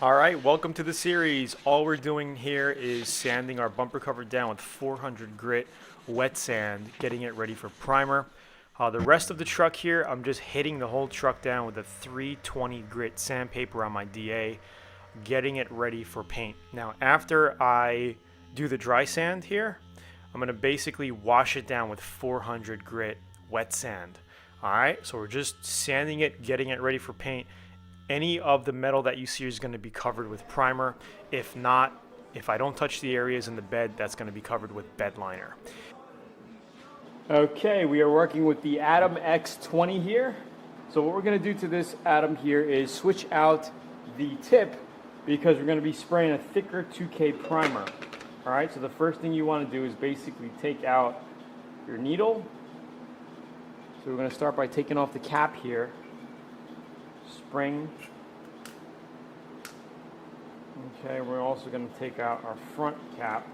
Alright, welcome to the series. All we're doing here is sanding our bumper cover down with 400 grit wet sand, getting it ready for primer. The rest of the truck here, I'm just hitting the whole truck down with a 320 grit sandpaper on my DA, getting it ready for paint. Now after I do the dry sand here, I'm going to basically wash it down with 400 grit wet sand. Alright, so we're just sanding it, getting it ready for paint. Any of the metal that you see is going to be covered with primer. If not, if I don't touch the areas in the bed, that's going to be covered with bed liner. Okay, we are working with the Atom X20 here. So what we're going to do to this Atom here is switch out the tip because we're going to be spraying a thicker 2K primer. Alright, so the first thing you want to do is basically take out your needle. So we're going to start by taking off the cap here. Spring. Okay, we're also going to take out our front cap.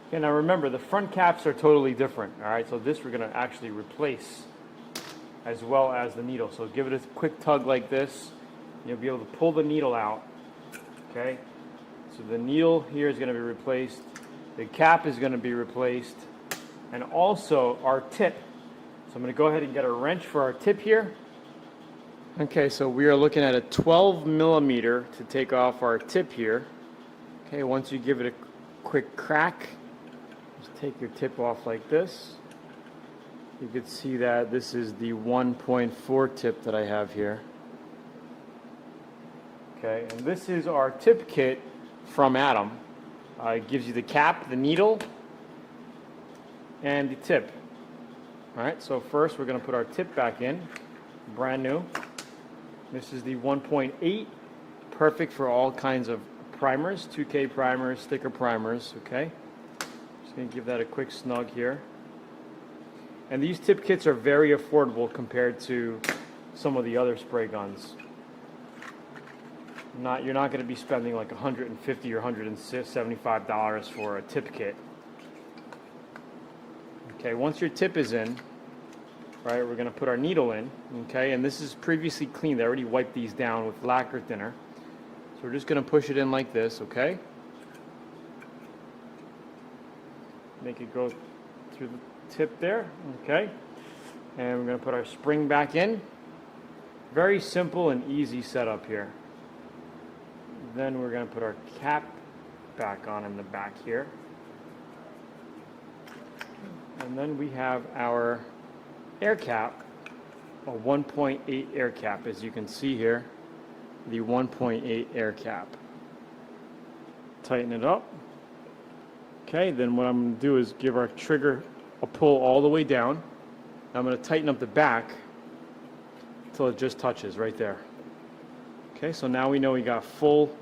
Okay, now remember, the front caps are totally different. Alright, so this we're going to actually replace as well as the needle. So give it a quick tug like this. You'll be able to pull the needle out. Okay, so the needle here is going to be replaced. The cap is going to be replaced. And also our tip. So I'm going to go ahead and get a wrench for our tip here. Okay, so we are looking at a 12 millimeter to take off our tip here. Okay, once you give it a quick crack, just take your tip off like this. You can see that this is the 1.4 tip that I have here. Okay, and this is our tip kit from Atom. It gives you the cap, the needle, and the tip. Alright, so first we're going to put our tip back in, brand new. This is the 1.8, perfect for all kinds of primers, 2K primers, sticker primers, okay? Just going to give that a quick snug here. And these tip kits are very affordable compared to some of the other spray guns. You're not going to be spending like $150 or $175 for a tip kit. Okay, once your tip is in, right, we're going to put our needle in, okay, and this is previously cleaned. I already wiped these down with lacquer thinner. So we're just going to push it in like this, okay? Make it go through the tip there, okay? And we're going to put our spring back in. Very simple and easy setup here. Then we're going to put our cap back on in the back here. And then we have our air cap, a 1.8 air cap, as you can see here, the 1.8 air cap. Tighten it up. Okay, then what I'm going to do is give our trigger a pull all the way down. I'm going to tighten up the back until it just touches right there. Okay, so now we know we got full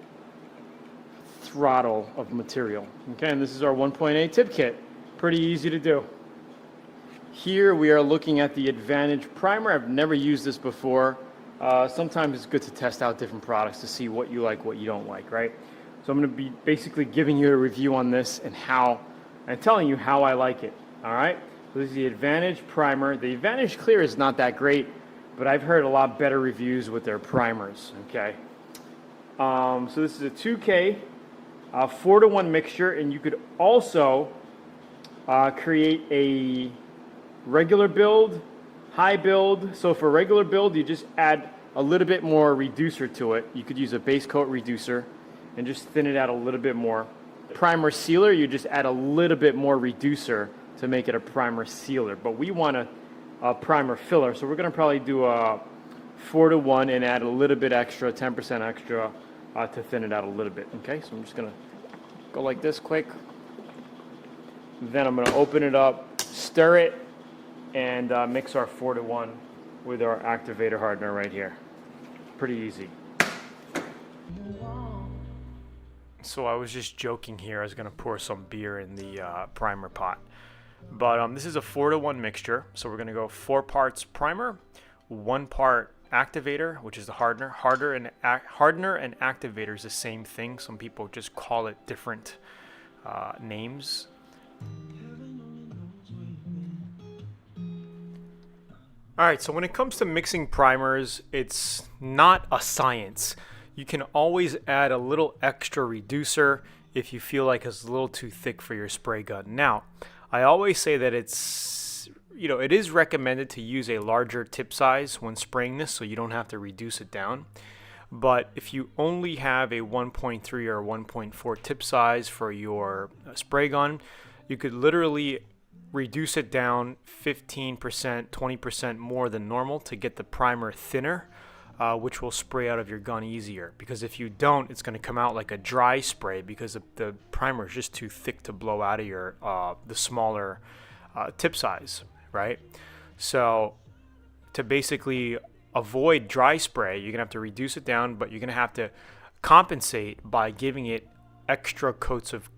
throttle of material. Okay, and this is our 1.8 tip kit. Pretty easy to do. Here we are looking at the Advantage primer. I've never used this before. Sometimes it's good to test out different products to see what you like, what you don't like, right? So I'm going to be basically giving you a review on this and telling you how I like it. All right. So this is the Advantage primer. The Advantage Clear is not that great, but I've heard a lot better reviews with their primers. Okay. So this is a 2K 4-to-1 mixture, and you could also create a regular build, high build. So for regular build, you just add a little bit more reducer to it. You could use a base coat reducer and just thin it out a little bit more. Primer sealer, you just add a little bit more reducer to make it a primer sealer. But we want a primer filler, so we're going to probably do a 4-to-1 and add a little bit extra, 10% extra to thin it out a little bit. Okay, so I'm just going to go like this quick. Then I'm going to open it up, stir it, and mix our 4-to-1 with our activator hardener right here. Pretty easy. So I was just joking here. I was going to pour some beer in the primer pot. But this is a 4-to-1 mixture. So we're going to go 4 parts primer, 1 part activator, which is the hardener. Hardener and activator is the same thing. Some people just call it different names. Alright, so when it comes to mixing primers, it's not a science. You can always add a little extra reducer if you feel like it's a little too thick for your spray gun. Now, I always say that it is recommended to use a larger tip size when spraying this so you don't have to reduce it down. But if you only have a 1.3 or 1.4 tip size for your spray gun, you could literally reduce it down 15%, 20% more than normal to get the primer thinner, which will spray out of your gun easier. Because if you don't, it's going to come out like a dry spray because the primer is just too thick to blow out of your the smaller tip size, right? So to basically avoid dry spray, you're going to have to reduce it down, but you're going to have to compensate by giving it extra coats of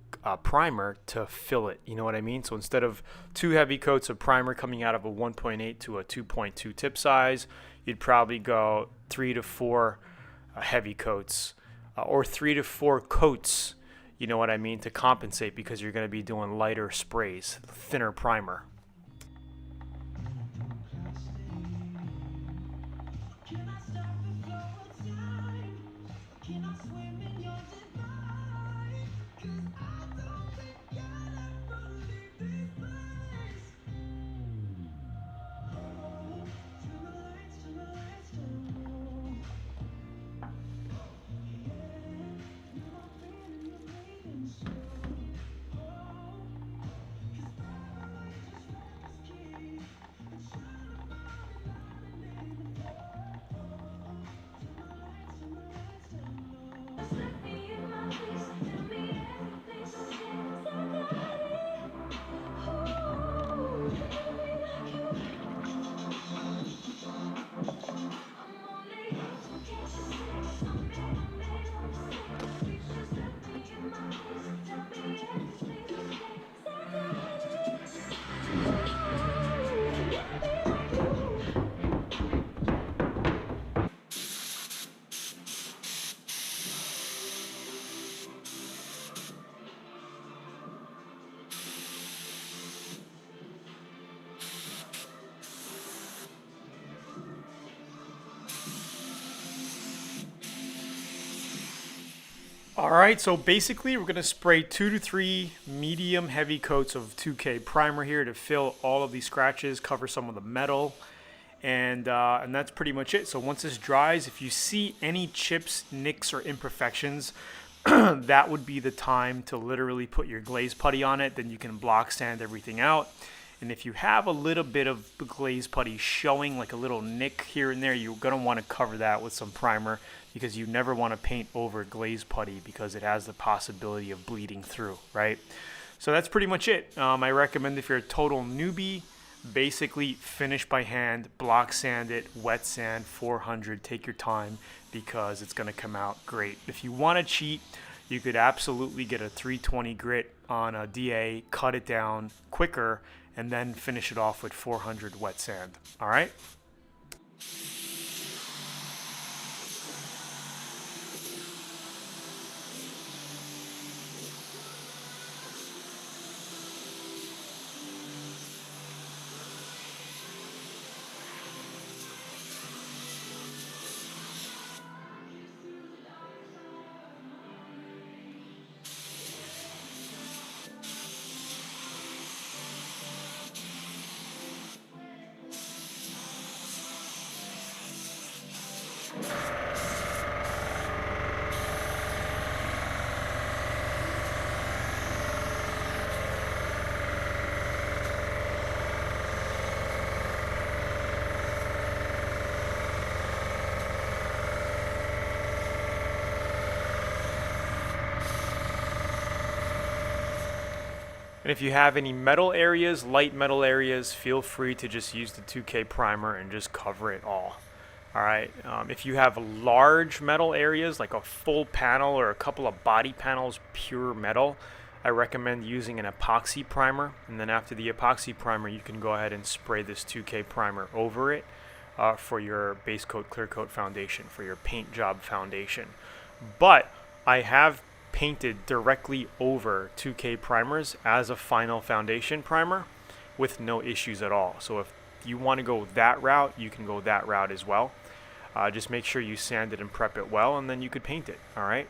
primer to fill it. You know what I mean? So instead of 2 heavy coats of primer coming out of a 1.8 to a 2.2 tip size, you'd probably go 3 to 4 heavy coats or 3 to 4 coats, you know what I mean, to compensate because you're going to be doing lighter sprays, thinner primer. All right, so basically we're going to spray 2 to 3 medium heavy coats of 2K primer here to fill all of these scratches, cover some of the metal, and that's pretty much it. So once this dries, if you see any chips, nicks, or imperfections, that would be the time to literally put your glaze putty on it. Then you can block sand everything out. And if you have a little bit of glaze putty showing, like a little nick here and there, you're going to want to cover that with some primer because you never want to paint over glaze putty because it has the possibility of bleeding through, right? So that's pretty much it. I recommend if you're a total newbie, basically finish by hand, block sand it, wet sand, 400, take your time because it's going to come out great. If you want to cheat, you could absolutely get a 320 grit on a DA, cut it down quicker, and then finish it off with 400 wet sand. All right? And if you have any metal areas, light metal areas, feel free to just use the 2K primer and just cover it all. All right. If you have large metal areas, like a full panel or a couple of body panels, pure metal, I recommend using an epoxy primer. And then after the epoxy primer, you can go ahead and spray this 2K primer over it for your base coat, clear coat foundation, for your paint job foundation. But I have painted directly over 2K primers as a final foundation primer with no issues at all. So if you want to go that route, you can go that route as well. Just make sure you sand it and prep it well, and then you could paint it. All right.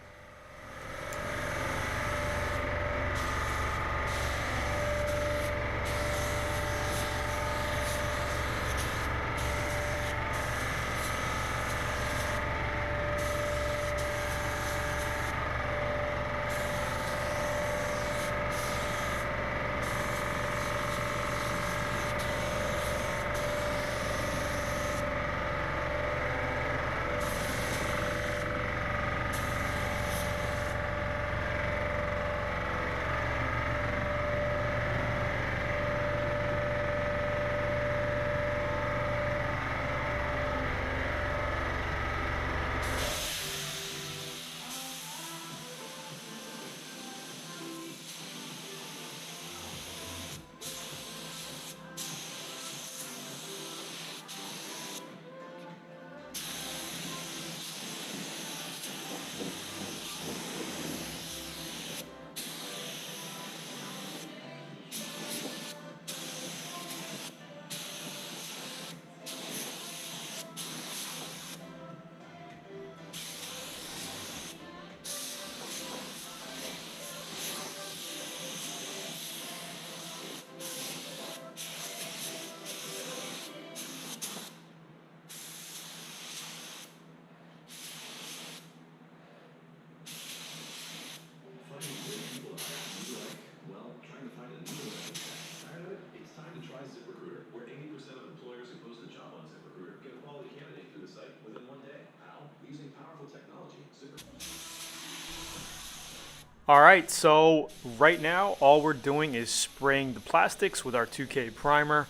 All right, so right now all we're doing is spraying the plastics with our 2K primer.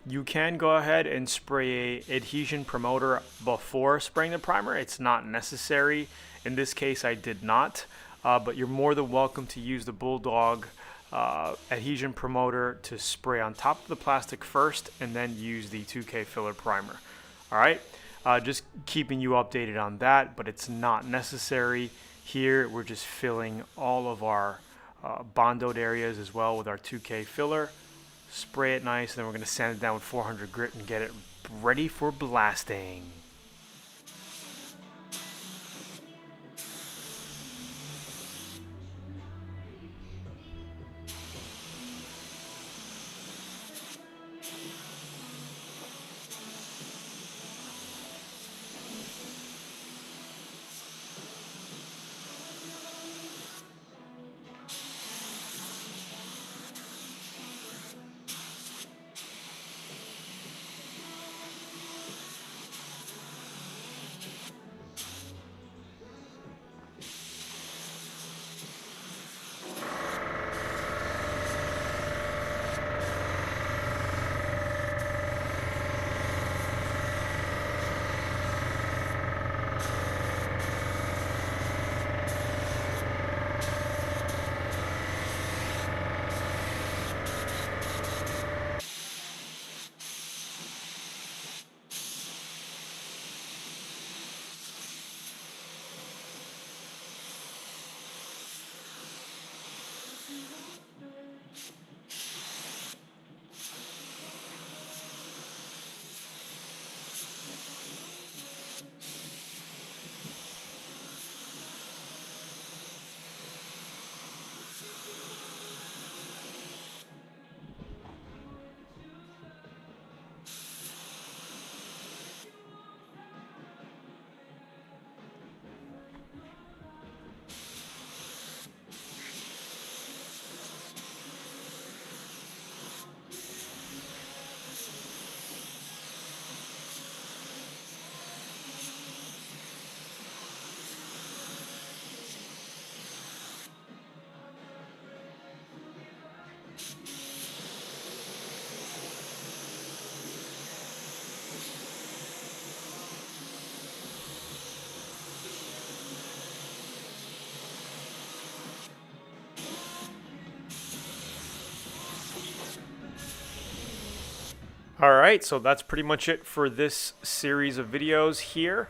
You can go ahead and spray a adhesion promoter before spraying the primer. It's not necessary. In this case, I did not, but you're more than welcome to use the Bulldog adhesion promoter to spray on top of the plastic first and then use the 2K filler primer. All right, just keeping you updated on that, but it's not necessary. Here, we're just filling all of our bondoed areas as well with our 2K filler. Spray it nice, and then we're going to sand it down with 400 grit and get it ready for blasting. All right, so that's pretty much it for this series of videos here.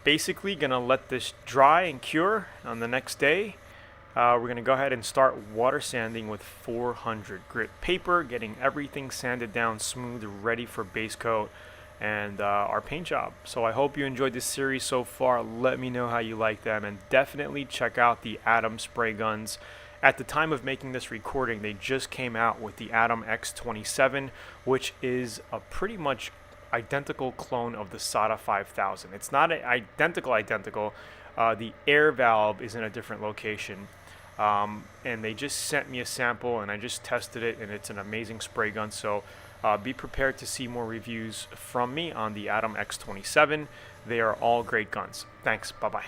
Basically gonna let this dry and cure on the next day. We're gonna go ahead and start water sanding with 400 grit paper, getting everything sanded down smooth, ready for base coat. and our paint job. So I hope you enjoyed this series so far. Let me know how you like them, and definitely check out the Atom spray guns. At the time of making this recording, they just came out with the Atom X27, which is a pretty much identical clone of the SATA 5000. It's not identical. The air valve is in a different location. And they just sent me a sample and I just tested it, and it's an amazing spray gun. So be prepared to see more reviews from me on the Atom X27. They are all great guns. Thanks. Bye-bye.